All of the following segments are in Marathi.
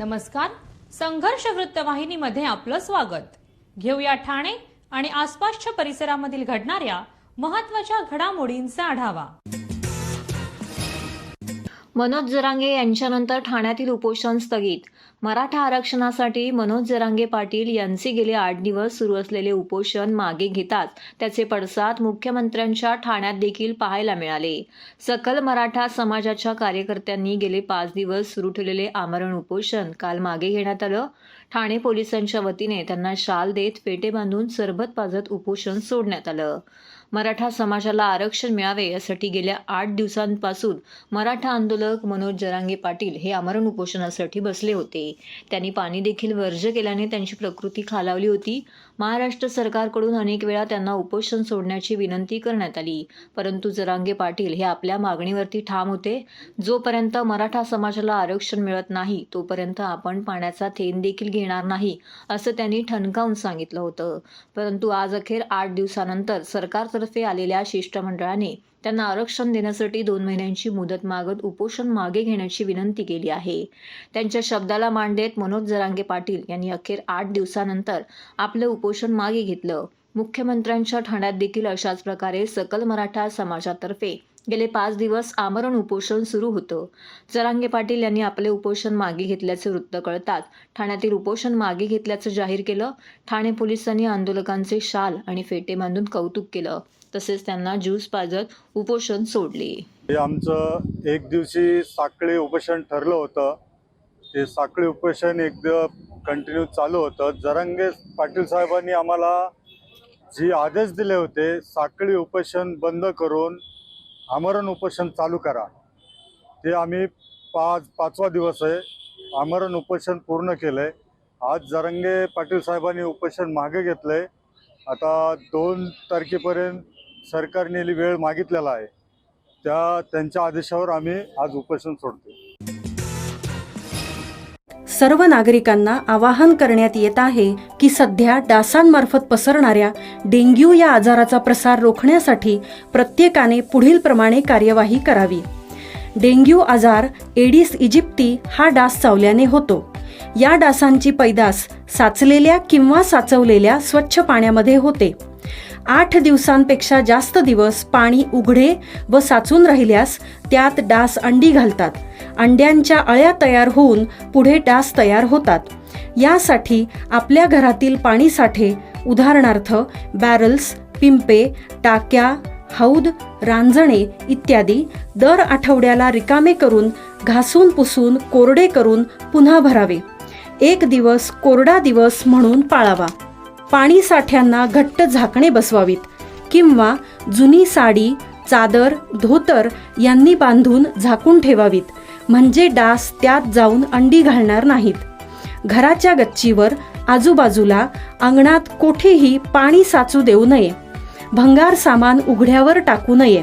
नमस्कार. संघर्ष वृत्तवाहिनीमध्ये आपलं स्वागत. घेऊया ठाणे आणि आसपासच्या परिसरामधील घडणाऱ्या महत्त्वाच्या घडामोडींचा आढावा. मनोज जरांगे यांच्यानंतर ठाण्यातील उपोषण स्थगित. मराठा आरक्षणासाठी मनोज जरांगे पाटील यांचे गेले 8 दिवस सुरू असलेले उपोषण मागे घेताच त्याचे पडसाद मुख्यमंत्र्यांच्या ठाण्यात देखील पाहायला मिळाले. सकल मराठा समाजाच्या कार्यकर्त्यांनी गेले 5 दिवस सुरू ठेवलेले आमरण उपोषण काल मागे घेण्यात आलं. ठाणे पोलिसांच्या वतीने त्यांना शाल देत फेटे बांधून सरबत पाजत उपोषण सोडण्यात आलं. मराठा समाजाला आरक्षण मिळावे यासाठी गेल्या 8 दिवसांपासून मराठा आंदोलक मनोज जरांगे पाटील हे आमरण उपोषणासाठी बसले होते. त्यांनी पाणी देखील वर्ज्य केल्याने त्यांची प्रकृती खालावली होती. महाराष्ट्र सरकारकडून अनेक वेळा त्यांना उपोषण सोडण्याची विनंती करण्यात आली, परंतु जरांगे पाटील हे आपल्या मागणीवरती ठाम होते. जोपर्यंत मराठा समाजाला आरक्षण मिळत नाही तोपर्यंत आपण पाण्याचा थेंब देखील घेणार नाही असं त्यांनी ठणकावून सांगितलं होतं. परंतु आज अखेर 8 दिवसानंतर सरकारतर्फे आलेल्या शिष्टमंडळाने त्यांना आरक्षण देण्यासाठी 2 महिन्यांची मुदत मागत उपोषण मागे घेण्याची विनंती केली आहे. त्यांच्या शब्दाला मान देत मनोज जरांगे पाटील यांनी अखेर 8 दिवसानंतर आपलं उपोषण मागे घेतलं. मुख्यमंत्र्यांच्या ठाण्यात देखील अशाच प्रकारे सकल मराठा समाजातर्फे गेले 5 दिवस आमरण उपोषण सुरू होतं. जरांगे पाटील यांनी आपले उपोषण मागे घेतल्याचे वृत्त कळताच ठाण्यातील उपोषण मागे घेतल्याचं जाहीर केलं. ठाणे पोलिसांनी आंदोलकांचे शाल आणि फेटे बांधून कौतुक केलं, तसेच त्यांना ज्यूस पाजत उपोषण सोडले. हे आमचं एक दिवशी साखळी उपोषण ठरलं होतं. ते साखळी उपोषण एकदम कंटिन्यू चालू होतं. जरांगे पाटील साहेबांनी आम्हाला जे आदेश दिले होते, साखळी उपोषण बंद करून आमरण उपोषण चालू करा, ते आम्ही 5वां दिवस आहे आमरण उपोषण पूर्ण केलंय. आज जरांगे पाटील साहेबांनी उपोषण मागे घेतलंय. आता 2 तारखेपर्यंत सरकारने वेळ मागितलेला आहे. त्यांच्या आदेशावर आम्ही आज उपोषण सोडतो. सर्व नागरिकांना आवाहन करण्यात येत आहे की सध्या डासांमार्फत पसरणाऱ्या डेंग्यू या आजाराचा प्रसार रोखण्यासाठी प्रत्येकाने पुढील प्रमाणे कार्यवाही करावी. डेंग्यू आजार एडिस इजिप्ती हा डास चावल्याने होतो. या डासांची पैदास साचलेल्या किंवा साचवलेल्या स्वच्छ पाण्यामध्ये होते. 8 दिवसांपेक्षा जास्त दिवस पाणी उघडे व साचून राहिल्यास त्यात डास अंडी घालतात. अंड्यांच्या अळ्या तयार होऊन पुढे डास तयार होतात. यासाठी आपल्या घरातील पाणी साठे, उदाहरणार्थ बॅरल्स, पिंपे, टाक्या, हौद, रांजणे इत्यादी दर आठवड्याला रिकामे करून घासून पुसून कोरडे करून पुन्हा भरावे. 1 दिवस कोरडा दिवस म्हणून पाळावा. पाणी साठ्यांना घट्ट झाकणे बसवावीत किंवा जुनी साडी, चादर, धोतर यांनी बांधून झाकून ठेवावीत, म्हणजे डास त्यात जाऊन अंडी घालणार नाहीत. घराच्या गच्चीवर, आजूबाजूला, अंगणात कोठेही पाणी साचू देऊ नये. भंगार सामान उघड्यावर टाकू नये,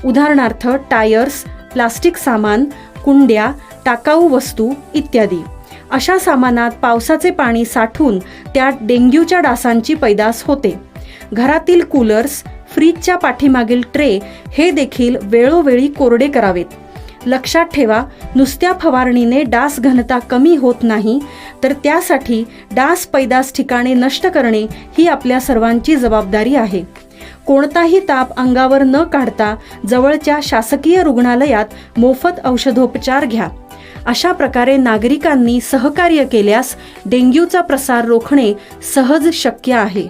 उदाहरणार्थ टायर्स, प्लास्टिक सामान, कुंड्या, टाकाऊ वस्तू इत्यादी. अशा सामानात पावसाचे पाणी साठून त्यात डेंग्यूच्या डासांची पैदास होते. घरातील कूलर्स, फ्रीजच्या पाठीमागील ट्रे हे देखील वेळोवेळी कोरडे करावेत. लक्षात ठेवा, नुसत्या फवारणीने डास घनता कमी होत नाही, तर त्यासाठी डास पैदास ठिकाणे नष्ट करणे ही आपल्या सर्वांची जबाबदारी आहे. कोणताही ताप अंगावर न काढता जवळच्या शासकीय रुग्णालयात मोफत औषधोपचार घ्या. अशा प्रकारे नागरिकांनी सहकार्य केल्यास डेंग्यूचा प्रसार रोखणे सहज शक्य आहे.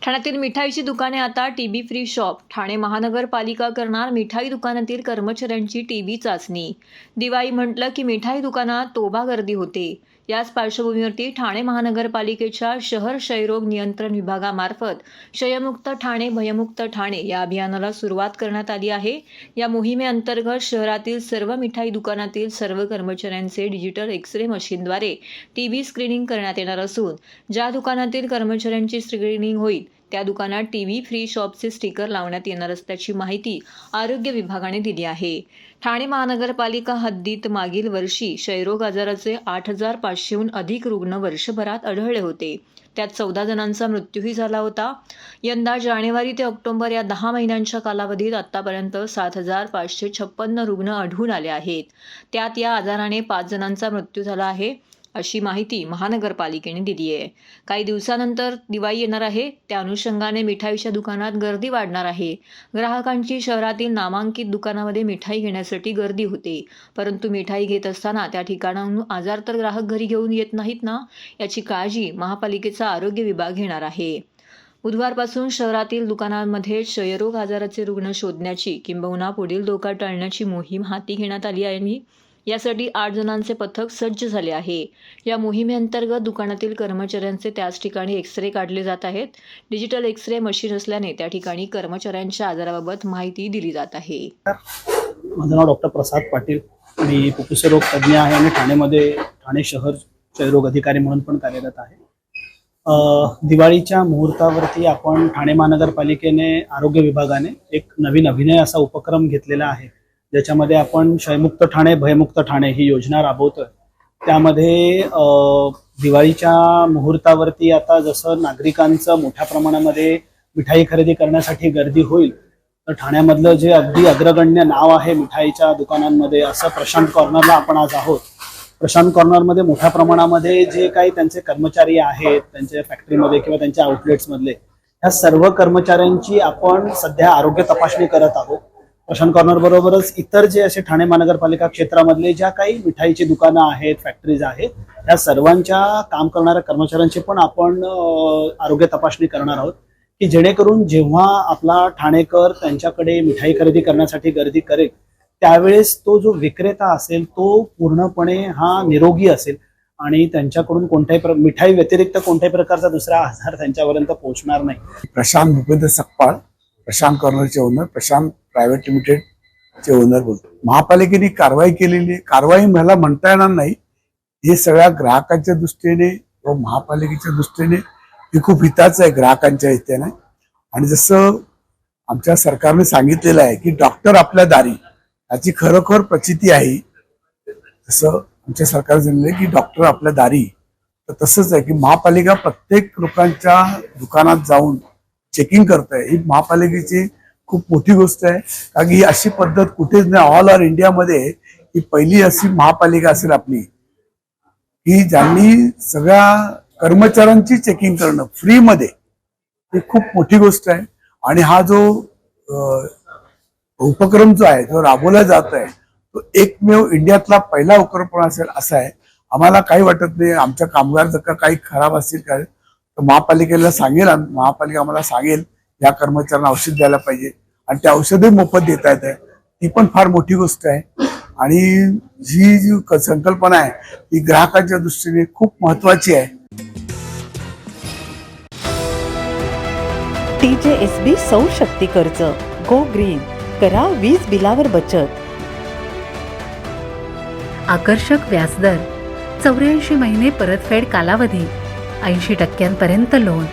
ठाण्यातील मिठाईची दुकाने आता टीबी फ्री शॉप. ठाणे महानगरपालिका करणार मिठाई दुकानातील कर्मचाऱ्यांची टीबी चाचणी. दिवाळी म्हटलं की मिठाई दुकानात तोबा गर्दी होते. याच पार्श्वभूमीवरती ठाणे महानगरपालिकेच्या शहर क्षयरोग नियंत्रण विभागामार्फत क्षयमुक्त ठाणे भयमुक्त ठाणे या अभियानाला सुरुवात करण्यात आली आहे. या मोहिमेअंतर्गत शहरातील सर्व मिठाई दुकानातील सर्व कर्मचाऱ्यांचे डिजिटल एक्स-रे मशीनद्वारे टीबी स्क्रीनिंग करण्यात येणार असून ज्या दुकानातील कर्मचाऱ्यांची स्क्रीनिंग होईल त्या दुकानात टीव्ही फ्री शॉपचे स्टिकर लावण्यात येणार असल्याची माहिती आरोग्य विभागाने दिली आहे. ठाणे महानगरपालिका हद्दीत मागील वर्षी क्षयरोग आजाराचे 8,500हून अधिक रुग्ण वर्षभरात आढळले होते. त्यात 14 जणांचा मृत्यूही झाला होता. यंदा जानेवारी ते ऑक्टोबर या 10 महिन्यांच्या कालावधीत आतापर्यंत 7,556 रुग्ण आढळून आले आहेत. त्यात या आजाराने 5 जणांचा मृत्यू झाला आहे, अशी माहिती महानगरपालिकेने दिली आहे. काही दिवसानंतर दिवाळी येणार आहे. त्या अनुषंगाने मिठाईच्या दुकानात गर्दी वाढणार आहे. ग्राहकांची शहरातील नामांकित दुकानामध्ये मिठाई घेण्यासाठी गर्दी होते. परंतु मिठाई घेत असताना त्या ठिकाणाहून आजार तर ग्राहक घरी घेऊन येत नाहीत ना, याची काळजी महापालिकेचा आरोग्य विभाग घेणार आहे. बुधवारपासून शहरातील दुकानांमध्ये क्षयरोग आजाराचे रुग्ण शोधण्याची किंबहुना पुढील धोका टाळण्याची मोहीम हाती घेण्यात आली आहे. यासाठी 8 जणांचे पथक सज्ज झाले आहे. या मोहिमेअंतर्गत दुकानातील कर्मचाऱ्यांचे त्याच ठिकाणी एक्स-रे काढले जात आहेत. डिजिटल एक्स-रे मशीन असल्याने त्या ठिकाणी कर्मचाऱ्यांच्या आजाराबाबत माहिती दिली जात आहे. माझं नाव डॉक्टर प्रसाद पाटील. मी फुफ्फुसरोग तज्ज्ञ आहे आणि ठाणे शहर क्षयरोग अधिकारी म्हणून पण कार्यरत आहे. दिवाळीच्या मुहूर्तावरती आपण ठाणे महानगरपालिकेने आरोग्य विभागाने एक नवीन अभिनय असा उपक्रम घेतलेला आहे, ज्याच्यामध्ये आपण क्षयमुक्त ठाणे भयमुक्त ठाणे ही योजना राबवतोय. त्यामध्ये दिवाळीच्या मुहूर्तावरती आता जसं नागरिकांचं मोठ्या प्रमाणामध्ये मिठाई खरेदी करण्यासाठी गर्दी होईल, तर ठाण्यामधलं जे अगदी अग्रगण्य नाव आहे मिठाईच्या दुकानांमध्ये असं प्रशांत कॉर्नरला आपण आज आहोत. प्रशांत कॉर्नरमध्ये मोठ्या प्रमाणामध्ये जे काही त्यांचे कर्मचारी आहेत त्यांच्या फॅक्टरीमध्ये किंवा त्यांच्या आउटलेट्समधले, ह्या सर्व कर्मचाऱ्यांची आपण सध्या आरोग्य तपासणी करत आहोत. प्रशांत कॉर्नर बरोबरच इतर जे असे ठाणे महानगरपालिका क्षेत्रामधले ज्या काही मिठाईची दुकानं आहेत, फॅक्टरीज आहेत, या सर्वांच्या काम करणाऱ्या कर्मचाऱ्यांची पण आपण आरोग्य तपासणी करणार आहोत, की जेणेकरून जेव्हा आपला ठाणेकर त्यांच्याकडे मिठाई खरेदी करण्यासाठी गर्दी करेल त्यावेळेस तो जो विक्रेता असेल तो पूर्णपणे हा निरोगी असेल आणि त्यांच्याकडून कोणत्याही मिठाई व्यतिरिक्त कोणत्याही प्रकारचा दुसरा आजार त्यांच्यापर्यंत पोहोचणार नाही. प्रशांत भूपेंद्र सकपाळ, प्रशांत कॉर्नरचे ओनर, प्रशांत प्रायव्हेट लिमिटेडचे ओनर बोलतो. महापालिकेने कारवाई केलेली, कारवाई मला म्हणता येणार नाही, हे सगळ्या ग्राहकांच्या दृष्टीने व महापालिकेच्या दृष्टीने हे खूप हिताचं आहे ग्राहकांच्या हिताने. आणि जसं आमच्या सरकारने सांगितलेलं आहे की डॉक्टर आपल्या दारी, याची खरोखर प्रचिती आहे. जसं आमच्या सरकारने सांगितलं की डॉक्टर आपल्या दारी, तर तसंच आहे की महापालिका प्रत्येक लोकांच्या दुकानात जाऊन चेकिंग करत आहे. ही महापालिकेची खूप मोठी गोष्ट आहे, कारण की ही अशी पद्धत कुठेच नाही. ऑल ओव्हर इंडियामध्ये ही पहिली अशी महापालिका असेल आपली की ज्यांनी सगळ्या कर्मचाऱ्यांची चेकिंग करणं फ्रीमध्ये, ही खूप मोठी गोष्ट आहे. आणि हा जो उपक्रम जो आहे जो राबवला जात आहे तो एकमेव इंडियातला पहिला उपक्रम असेल असा आहे. आम्हाला काही वाटत नाही आमच्या कामगार जर का काही खराब असतील काय तर महापालिकेला सांगेल, महापालिका आम्हाला सांगेल या कर्मचाऱ्यांना औषध द्यायला पाहिजे आणि ते औषधही मोफत देता येत आहे. ती पण फार मोठी गोष्ट आहे. आणि ही जी संकल्पना आहे ती ग्राहकांच्या दृष्टीने खूप महत्वाची आहे. TJSB सौर शक्ती कर्ज, गो ग्रीन, करा वीज बिलावर बचत. आकर्षक व्याजदर, 84 महिने परतफेड कालावधी, 80% लोन,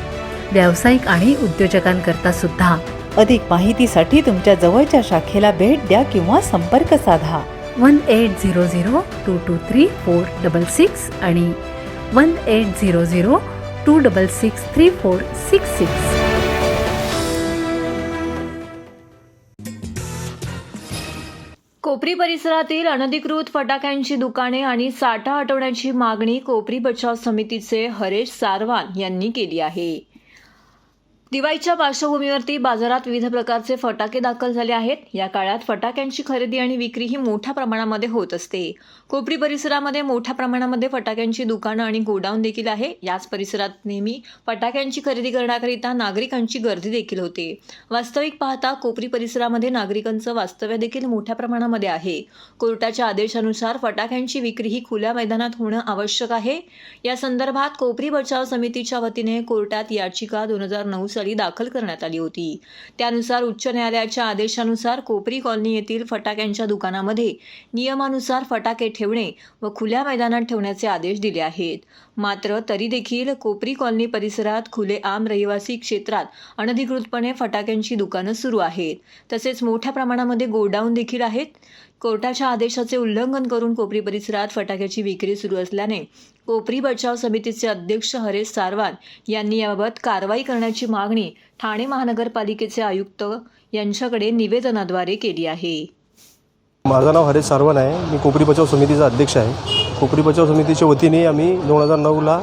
व्यावसायिक आणि उद्योजकांकरता सुद्धा. अधिक माहितीसाठी तुमच्या जवळच्या शाखेला भेट द्या किंवा संपर्क साधा. 1800-223-466 आणि 1800-266-3466. कोपरी परिसरातील अनधिकृत फटाक्यांची दुकाने आणि साठा हटवण्याची मागणी कोपरी बचाव समितीचे हरेश सारवान यांनी केली आहे. दिवाळीच्या पार्श्वभूमीवरती बाजारात विविध प्रकारचे फटाके दाखल झाले आहेत. या काळात फटाक्यांची खरेदी आणि विक्री ही मोठ्या प्रमाणामध्ये होत असते. कोपरी परिसरामध्ये मोठ्या प्रमाणामध्ये फटाक्यांची दुकानं आणि गोडाऊन देखील आहे. याच परिसरात नेहमी फटाक्यांची खरेदी करण्याकरिता नागरिकांची गर्दी देखील होते. वास्तविक पाहता कोपरी परिसरामध्ये नागरिकांचं वास्तव्य देखील मोठ्या प्रमाणामध्ये आहे. कोर्टाच्या आदेशानुसार फटाक्यांची विक्री ही खुल्या मैदानात होणं आवश्यक आहे. या संदर्भात कोपरी बचाव समितीच्या वतीने कोर्टात याचिका 2009 तपासासाठी दाखल करण्यात आली होती. त्यानुसार उच्च न्यायालयाच्या आदेशानुसार कोपरी कॉलनी येथील फटाक्यांच्या दुकानामध्ये नियमानुसार फटाके ठेवणे व खुल्या मैदानात ठेवण्याचे आदेश दिले आहेत. मात्र तरी देखील कोपरी कॉलनी परिसरात खुलेआम रहिवासी क्षेत्रात अनधिकृतपणे फटाक्यांची दुकानं सुरू आहेत. तसेच मोठ्या प्रमाणामध्ये गोडाऊन देखील आहेत. कोर्टाच्या आदेशाचे उल्लंघन करून कोपरी परिसरात फटाक्याची विक्री सुरू असल्याने कोपरी बचाव समितीचे अध्यक्ष हरेश सारवान यांनी याबाबत कारवाई करण्याची मागणी ठाणे महानगरपालिकेचे आयुक्त यांच्याकडे निवेदनाद्वारे केली आहे. माझं नाव हरेश सारवान आहे. मी कोपरी बचाव समितीचा अध्यक्ष आहे. कोपरी बचाव समितीच्या वतीने आम्ही 2009ला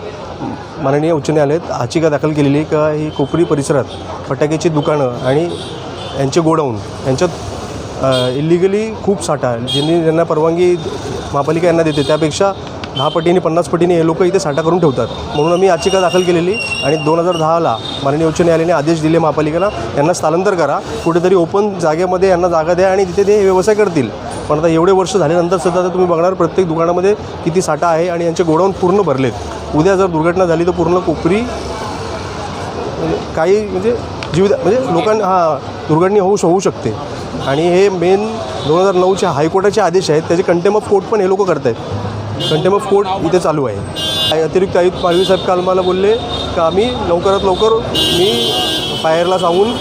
माननीय उच्च न्यायालयात याचिका दाखल केलेली आहे का ही कोपरी परिसरात फटाक्याची दुकानं आणि यांचे गोडाऊन यांच्यात इलिगली खूप साठा ज्यांना परवानगी महापालिका यांना देते त्यापेक्षा 10 पटीने 50 पटीने हे लोक इथे साठा करून ठेवतात. म्हणून आम्ही याचिका दाखल केलेली आणि 2010ला माननीय उच्च न्यायालयाने आदेश दिले महापालिकेला यांना स्थलांतर करा, कुठेतरी ओपन जागेमध्ये यांना जागा द्या आणि तिथे ते व्यवसाय करतील. पण आता एवढे वर्ष झाल्यानंतर सुद्धा आता तुम्ही बघणार प्रत्येक दुकानामध्ये किती साठा आहे आणि यांचे गोडाऊन पूर्ण भरलेत. उद्या जर दुर्घटना झाली तर पूर्ण कोपरी काही म्हणजे लोकांना दुर्घटना होऊ शकते. आणि हे मेन 2009चे हायकोर्टाचे आदेश आहेत त्याचे कंटेम ऑफ कोर्ट पण हे लोक करत आहेत. कंटेम ऑफ कोर्ट इथे चालू आहे. अतिरिक्त आयुक्त पालवी साहेब काल मला बोलले का आम्ही लवकरात लवकर मी फायरला सांगून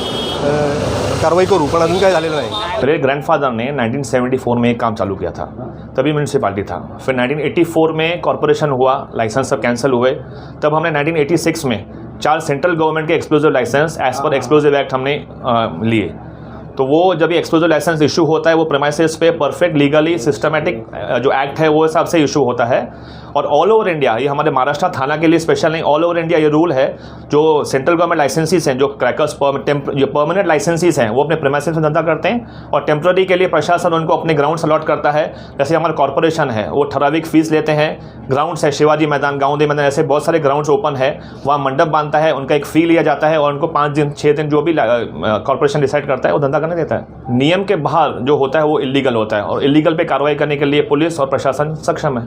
कार्रवाई करू, पण अजून काय झालेलं नाही. मेरे ग्रैंडफादर ने 1974 में एक काम चालू किया था, तभी म्यूनसिपालिटी था. फिर 1984 में कॉरपोरेशन हुआ, लाइसेंस सब कैंसिल हुए. तब हमने 1986 में 4 सेंट्रल गवर्नमेंट के explosive licence as per explosive act हमने लिए. तो वो जब ये एक्सप्लोजिव लाइसेंस इशू होता है वो प्रेमाइसेस पे परफेक्ट लीगली सिस्टमेटिक जो एक्ट है वो हिसाब से इशू होता है. और ऑल ओवर इंडिया, ये हमारे महाराष्ट्र थाना के लिए स्पेशल नहीं, ऑल ओवर इंडिया ये रूल है. जो सेंट्रल गवर्नमेंट लाइसेंसीज हैं, जो क्रैकर्स जो परमानेंट लाइसेंसीज हैं वो अपने प्रेमाइसेस में धंधा करते हैं और टेम्प्रेरी के लिए प्रशासन उनको अपने ग्राउंड्स अलॉट करता है. जैसे हमारा कॉर्पोरेशन है वो ठराविक फीस लेते हैं. ग्राउंड्स है शिवाजी मैदान, गाँव दे मैदान, ऐसे बहुत सारे ग्राउंड्स ओपन है, वहाँ मंडप बांधता है, उनका एक फ़ी लिया जाता है और उनको 5 दिन 6 दिन जो भी कॉर्पोरेशन डिसाइड करता है वो धंधा करने देता है. नियम के बाहर जो होता है वो इलीगल होता है और इलीगल पे कार्रवाई करने के लिए पुलिस और प्रशासन सक्षम है.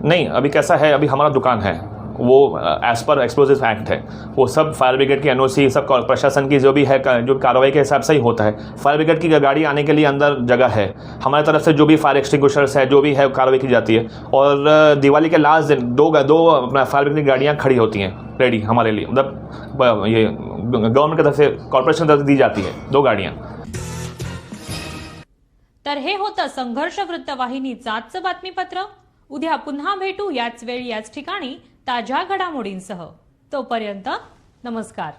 नहीं, अभी कैसा है, अभी हमारा दुकान है वो एज पर एक्सप्लोजिव एक्ट है, वो सब फायर ब्रिगेड की एनओसी सब प्रशासन की जो भी है जो कार्रवाई के हिसाब से ही होता है. फायर ब्रिगेड की गाड़ी आने के लिए अंदर जगह है, हमारी तरफ से जो भी फायर एक्सटिंग्विशर्स है जो भी है कार्रवाई की जाती है. और दिवाली के लास्ट दिन दो फायर ब्रिगेड की गाड़ियाँ खड़ी होती हैं रेडी हमारे लिए, मतलब ये गवर्नमेंट की तरफ से कॉर्पोरेशन की तरफ से दी जाती है 2 गाड़ियाँ. तर हे होतं संघर्ष वृत्तवाहिनीचं आजचं बातमीपत्र. उद्या पुन्हा भेटू याच वेळी याच ठिकाणी ताज्या घडामोडींसह. तोपर्यंत नमस्कार.